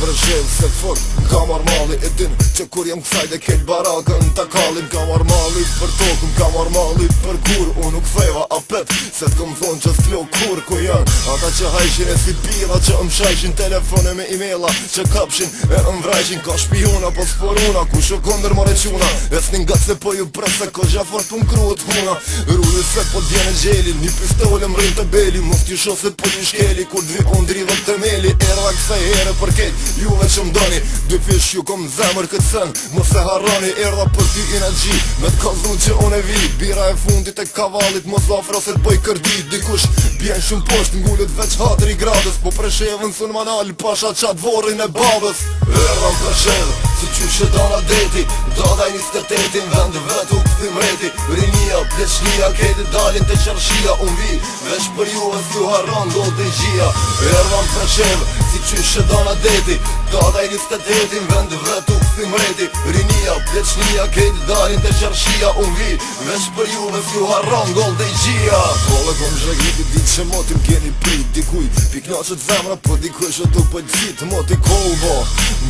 Vërshel se fort Ka mar mali e din që kur jem kësaj dhe kell barakën ta kallim Ka mar mali për tokën, ka mar mali për kur Unë nuk theva apet se t'kom thonë që s'klo kur ku janë Ata që hajshin e si pila që shajshin telefone me e-maila Që kapshin e vrajshin ka shpijuna po sporuna Ku shë kondër more quna E s'nin gat se po ju prese ko gjafort pun kruhet huna Rullu se po djene gjeli Një pistole m'rin të beli Mos t'ju sho se po t'ju shkeli Kur d'vi on dridhën të meli Erda kësaj here për ket Juve që m'doni Dë fish ju kom zemër këtë sen Mos e harroni erda për ty energji Me t'kazun që unë e vi Bira e fundit e kavalit Mos afro se t'boj kërdi Dikush bjen shumë posht Ngullet veç hatri gradës Po preshevën sun manal Pasha qatë vorin e babës Erda m'preshev Si qyshe dana deti Dada i 28 Vend vetu këthim reti Rinia, pleçnia, kejti dalin të qërshia Unë vi, veç për ju e s'ju harron do të gjia Erda m'preshev Si qyshe dana deti Dada i 28 Vend vetu këthim reti Rinia, pleçnia, kejti dalin të qërshia Unë vi, veç për ju e s'ju harron do të gjia Kole kom zhegiti dit që motim keni prit Dikuj, piknaqët zemra Po dikuj që tu për qit Moti kolbo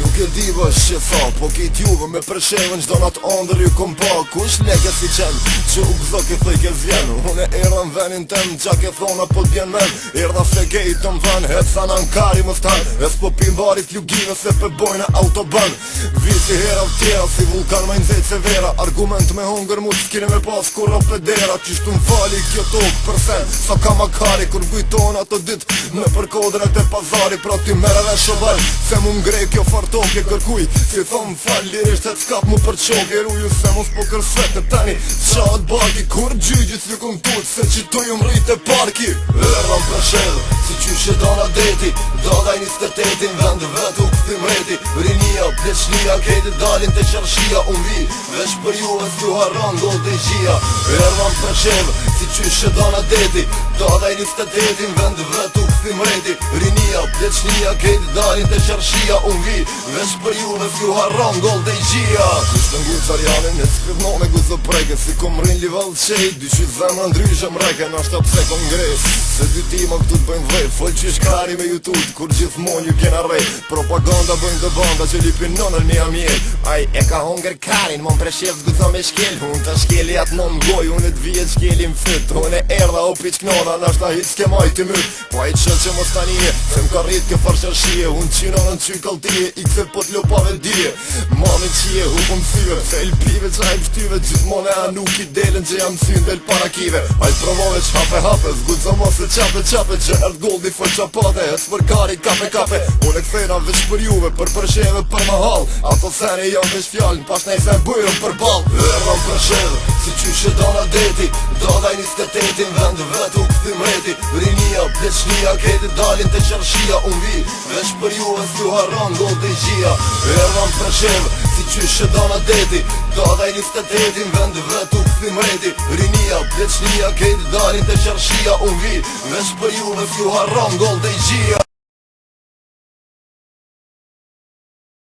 Nuk e diva shqesa Po kejt juve me presheven Qdo nat andër ju kom pa Kush leke si qen Që u gëzok e thëj ke zvjen Une erda në venin tem Qa ke thona po t'bjen men Erda se gejt të mven Heca në Ankari më stan Es po pin barit ljugime Se pe bojnë autoban Visi hera v tjera Si vulkan me nzejt se vera Argument me hongër mu S'kine me pas kur pedera Qishtu m'fali kjo tok përsen Sa ka makari Kur gujton ato dit Me përkodrën e te pazari Pra ty mere dhe shobar Se mu m'grej kjo fartoke kërkuj Si thom fal lirisht e t'skap mu për qoke Ruju se mos po kërset e tani Qaat barki Kur gjygjit si kum tut Se që tu ju mrit e parki Erda m'preshed Si qyshe dana deti Dada i 28 Vend vetu këthim reti Rinia, pleçnia, kejti dalin të qërshia Unë vi, veç për ju e s'ju harron do të gjia Erda m'preshed Si qyshe dana deti Dada i 28 Vend vetu këthim reti Rinia, pleçnia, kejti dalin të qërshia Unë vi, veç për ju e s'ju harron do të gjia Kushtë nguj carjanin e s'krivno me guzë preke Si kom rin lival qej Dyqy zemra ndryshe mreke Nashta pse kom ngres Se dy tima këtu t'bëjnë vrej Fol qish kari me YouTube Kur gjithmon ju kena rej Propaganda bëjnë të banda Që lipin nënër një amjel Aj e ka honger karin Mon preshev s'guzo me shkel Unë të shkeli atë non goj Unë t'vijet shkeli m'fyt Unë e erda o piq knona Nashta hit s'ke maj t'i myt Po aj qëll që mos tanije Se m'ka rrit ke farqërshie Unë qina në qy kaltije I këse po t'lopave dije Mamin qije hu syve Se lpive që aj pështyve Gjithmon e nuk i delen që jam syn del para kive Aj provove që hape Zgudzo mos e qape Që erd goldi fër qapate Es për kari kape Unë e këthena veç për juve Për përsheve për mahal Ato sene janë veç fjallin Pas nej se bujrën për bal Erda m'preshed Si qyshe dana deti Dada i 28 Vend vetu këthim reti Rinia, pleçnia, kejti dalin të qërshia Unë vi, veç për juve s'ju harron do të gjia Erda m'preshed Si qyshe dana deti Dada i 28 Vend vetu këthim reti Rinia, pleçnia, kejti dalin të qërshia Unë vi, veç për juve s'ju harron do të gjia